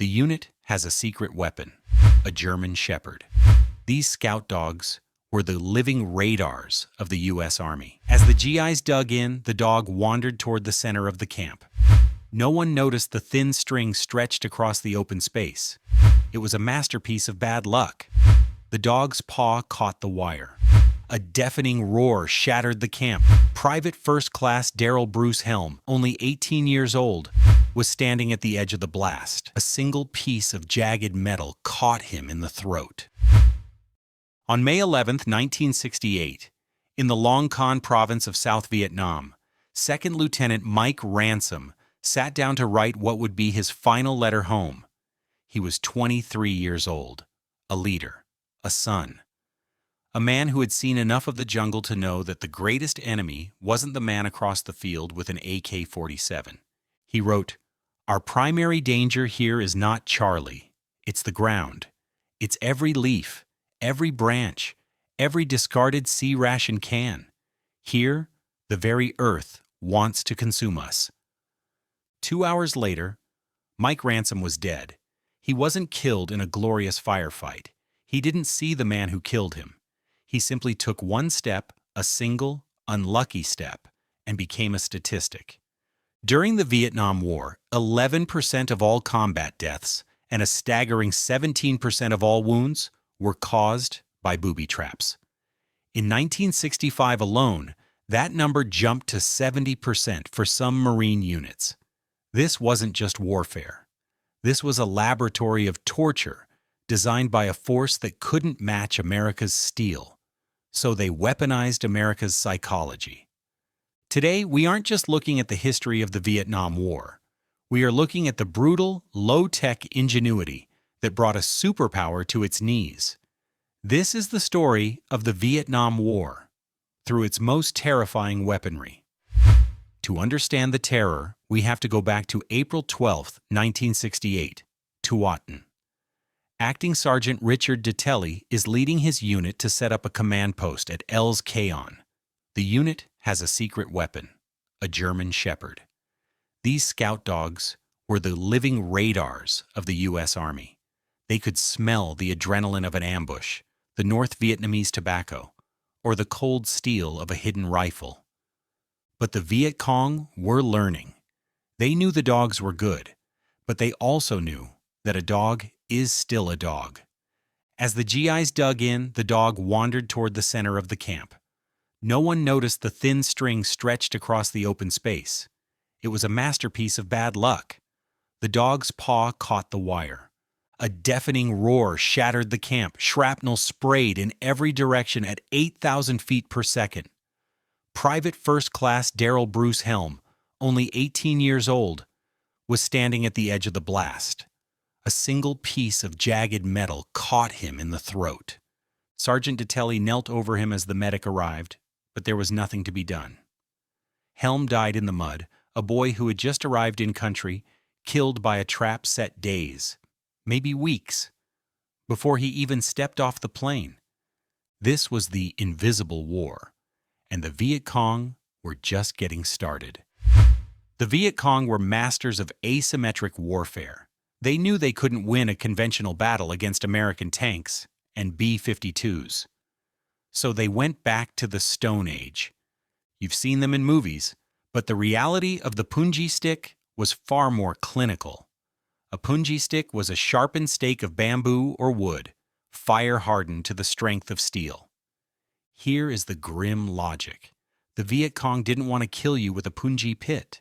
The unit has a secret weapon, a German Shepherd. These scout dogs were the living radars of the U.S. Army. As the GIs dug in, the dog wandered toward the center of the camp. No one noticed the thin string stretched across the open space. It was a masterpiece of bad luck. The dog's paw caught the wire. A deafening roar shattered the camp. Private First Class Darrell Bruce Helm, only 18 years old, was standing at the edge of the blast. A single piece of jagged metal caught him in the throat. On May 11, 1968, in the Long Con province of South Vietnam, Second Lieutenant Mike Ransom sat down to write what would be his final letter home. He was 23 years old, a leader, a son. A man who had seen enough of the jungle to know that the greatest enemy wasn't the man across the field with an AK-47. He wrote, "Our primary danger here is not Charlie. It's the ground. It's every leaf, every branch, every discarded sea ration can. Here, the very earth wants to consume us." 2 hours later, Mike Ransom was dead. He wasn't killed in a glorious firefight. He didn't see the man who killed him. He simply took one step, a single, unlucky step, and became a statistic. During the Vietnam War, 11% of all combat deaths and a staggering 17% of all wounds were caused by booby traps. In 1965 alone, that number jumped to 70% for some Marine units. This wasn't just warfare. This was a laboratory of torture designed by a force that couldn't match America's steel. So they weaponized America's psychology. Today, we aren't just looking at the history of the Vietnam War. We are looking at the brutal, low-tech ingenuity that brought a superpower to its knees. This is the story of the Vietnam War, through its most terrifying weaponry. To understand the terror, we have to go back to April 12, 1968, Tuatin. Acting Sergeant Richard Detelli is leading his unit to set up a command post at Els Cayon. The unit has a secret weapon, a German Shepherd. These scout dogs were the living radars of the U.S. Army. They could smell the adrenaline of an ambush, the North Vietnamese tobacco, or the cold steel of a hidden rifle. But the Viet Cong were learning. They knew the dogs were good, but they also knew that a dog is still a dog. As the GIs dug in, the dog wandered toward the center of the camp. No one noticed the thin string stretched across the open space. It was a masterpiece of bad luck. The dog's paw caught the wire. A deafening roar shattered the camp. Shrapnel sprayed in every direction at 8,000 feet per second. Private First Class Darrell Bruce Helm, only 18 years old, was standing at the edge of the blast. A single piece of jagged metal caught him in the throat. Sergeant Detelli knelt over him as the medic arrived, but there was nothing to be done. Helm died in the mud, a boy who had just arrived in country, killed by a trap set days, maybe weeks, before he even stepped off the plane. This was the invisible war, and the Viet Cong were just getting started. The Viet Cong were masters of asymmetric warfare. They knew they couldn't win a conventional battle against American tanks and B-52s. So they went back to the Stone Age. You've seen them in movies, but the reality of the punji stick was far more clinical. A punji stick was a sharpened stake of bamboo or wood, fire-hardened to the strength of steel. Here is the grim logic. The Viet Cong didn't want to kill you with a punji pit.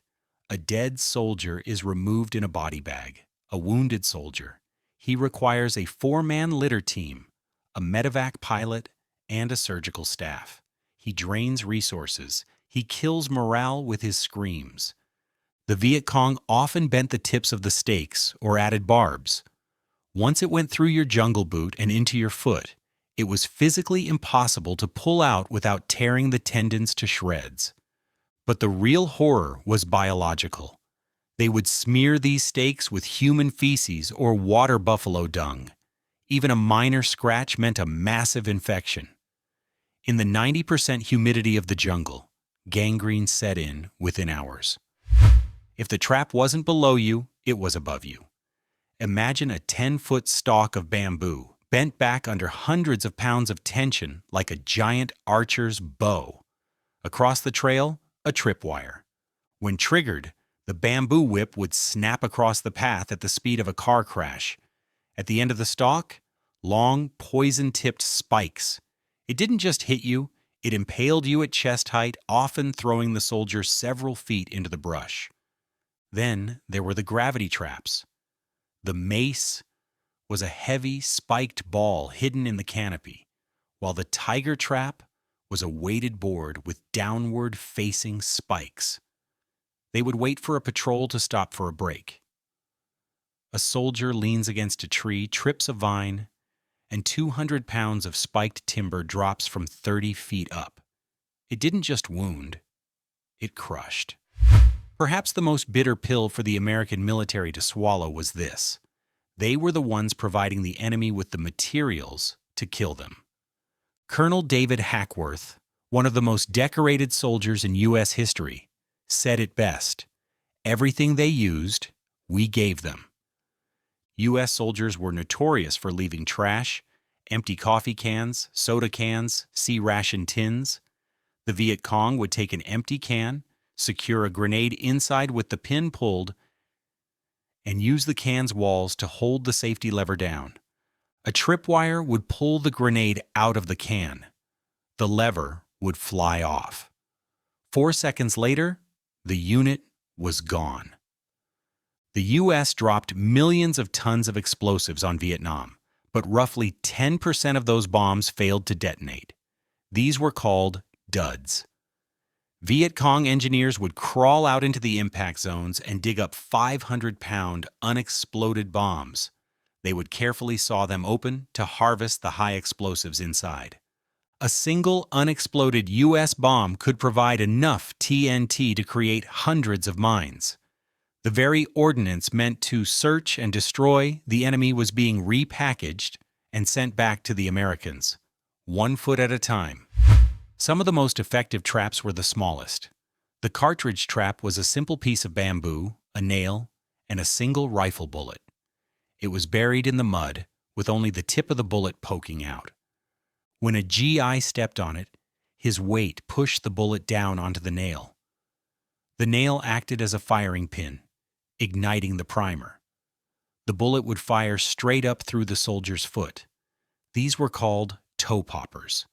A dead soldier is removed in a body bag. A wounded soldier. He requires a 4-man litter team, a medevac pilot, and a surgical staff. He drains resources. He kills morale with his screams. The Viet Cong often bent the tips of the stakes or added barbs. Once it went through your jungle boot and into your foot, it was physically impossible to pull out without tearing the tendons to shreds. But the real horror was biological. They would smear these stakes with human feces or water buffalo dung. Even a minor scratch meant a massive infection. In the 90% humidity of the jungle, gangrene set in within hours. If the trap wasn't below you, it was above you. Imagine a 10-foot stalk of bamboo, bent back under hundreds of pounds of tension like a giant archer's bow. Across the trail, a tripwire. When triggered, the bamboo whip would snap across the path at the speed of a car crash. At the end of the stalk, long, poison-tipped spikes. It didn't just hit you, it impaled you at chest height, often throwing the soldier several feet into the brush. Then there were the gravity traps. The mace was a heavy, spiked ball hidden in the canopy, while the tiger trap was a weighted board with downward-facing spikes. They would wait for a patrol to stop for a break. A soldier leans against a tree, trips a vine, and 200 pounds of spiked timber drops from 30 feet up. It didn't just wound, it crushed. Perhaps the most bitter pill for the American military to swallow was this. They were the ones providing the enemy with the materials to kill them. Colonel David Hackworth, one of the most decorated soldiers in U.S. history, said it best, "Everything they used, we gave them." U.S. soldiers were notorious for leaving trash, empty coffee cans, soda cans, C-ration tins. The Viet Cong would take an empty can, secure a grenade inside with the pin pulled, and use the can's walls to hold the safety lever down. A tripwire would pull the grenade out of the can. The lever would fly off. 4 seconds later, the unit was gone. The U.S. dropped millions of tons of explosives on Vietnam, but roughly 10% of those bombs failed to detonate. These were called duds. Viet Cong engineers would crawl out into the impact zones and dig up 500-pound unexploded bombs. They would carefully saw them open to harvest the high explosives inside. A single unexploded U.S. bomb could provide enough TNT to create hundreds of mines. The very ordnance meant to search and destroy the enemy was being repackaged and sent back to the Americans, 1 foot at a time. Some of the most effective traps were the smallest. The cartridge trap was a simple piece of bamboo, a nail, and a single rifle bullet. It was buried in the mud, with only the tip of the bullet poking out. When a GI stepped on it, his weight pushed the bullet down onto the nail. The nail acted as a firing pin, igniting the primer. The bullet would fire straight up through the soldier's foot. These were called toe poppers.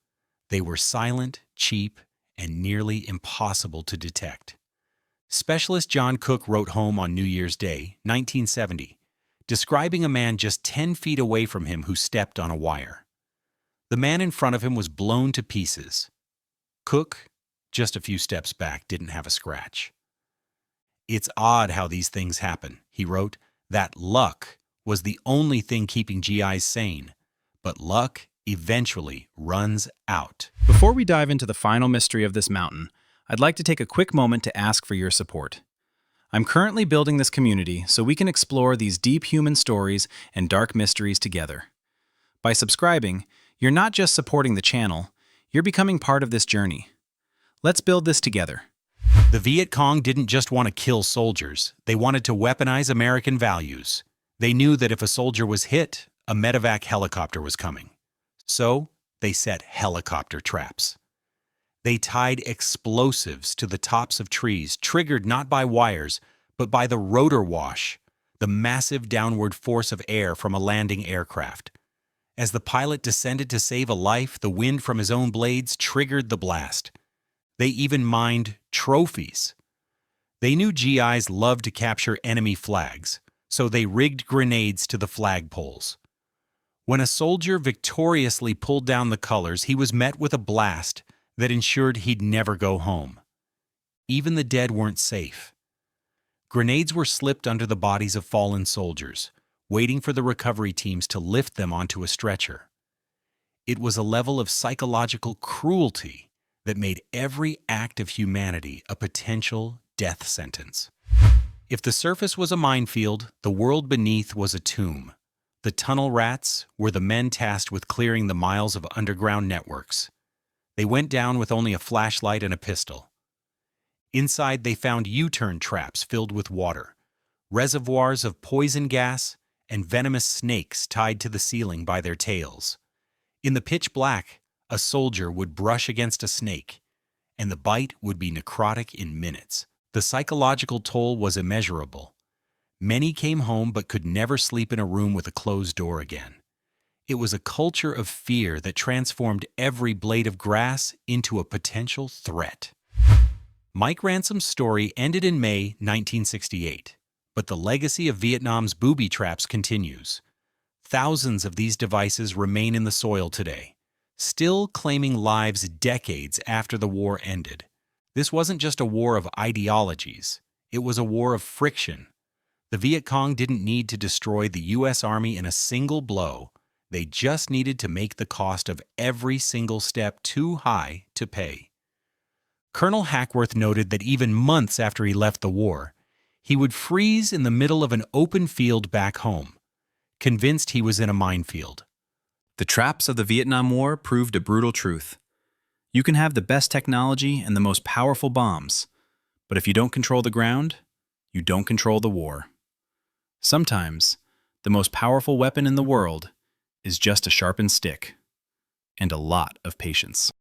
They were silent, cheap, and nearly impossible to detect. Specialist John Cook wrote home on New Year's Day, 1970, describing a man just 10 feet away from him who stepped on a wire. The man in front of him was blown to pieces. Cook, just a few steps back, didn't have a scratch. "It's odd how these things happen," he wrote. "That luck was the only thing keeping GIs sane. But luck eventually runs out." Before we dive into the final mystery of this mountain, I'd like to take a quick moment to ask for your support. I'm currently building this community so we can explore these deep human stories and dark mysteries together. By subscribing, you're not just supporting the channel, you're becoming part of this journey. Let's build this together. The Viet Cong didn't just want to kill soldiers, they wanted to weaponize American values. They knew that if a soldier was hit, a medevac helicopter was coming. So, they set helicopter traps. They tied explosives to the tops of trees, triggered not by wires, but by the rotor wash, the massive downward force of air from a landing aircraft. As the pilot descended to save a life, the wind from his own blades triggered the blast. They even mined trophies. They knew GIs loved to capture enemy flags, so they rigged grenades to the flagpoles. When a soldier victoriously pulled down the colors, he was met with a blast that ensured he'd never go home. Even the dead weren't safe. Grenades were slipped under the bodies of fallen soldiers, waiting for the recovery teams to lift them onto a stretcher. It was a level of psychological cruelty that made every act of humanity a potential death sentence. If the surface was a minefield, the world beneath was a tomb. The tunnel rats were the men tasked with clearing the miles of underground networks. They went down with only a flashlight and a pistol. Inside, they found U-turn traps filled with water, reservoirs of poison gas, and venomous snakes tied to the ceiling by their tails. In the pitch black, a soldier would brush against a snake, and the bite would be necrotic in minutes. The psychological toll was immeasurable. Many came home but could never sleep in a room with a closed door again. It was a culture of fear that transformed every blade of grass into a potential threat. Mike Ransom's story ended in May 1968, but the legacy of Vietnam's booby traps continues. Thousands of these devices remain in the soil today, still claiming lives decades after the war ended. This wasn't just a war of ideologies, it was a war of friction. The Viet Cong didn't need to destroy the U.S. Army in a single blow. They just needed to make the cost of every single step too high to pay. Colonel Hackworth noted that even months after he left the war, he would freeze in the middle of an open field back home, convinced he was in a minefield. The traps of the Vietnam War proved a brutal truth. You can have the best technology and the most powerful bombs, but if you don't control the ground, you don't control the war. Sometimes, the most powerful weapon in the world is just a sharpened stick and a lot of patience.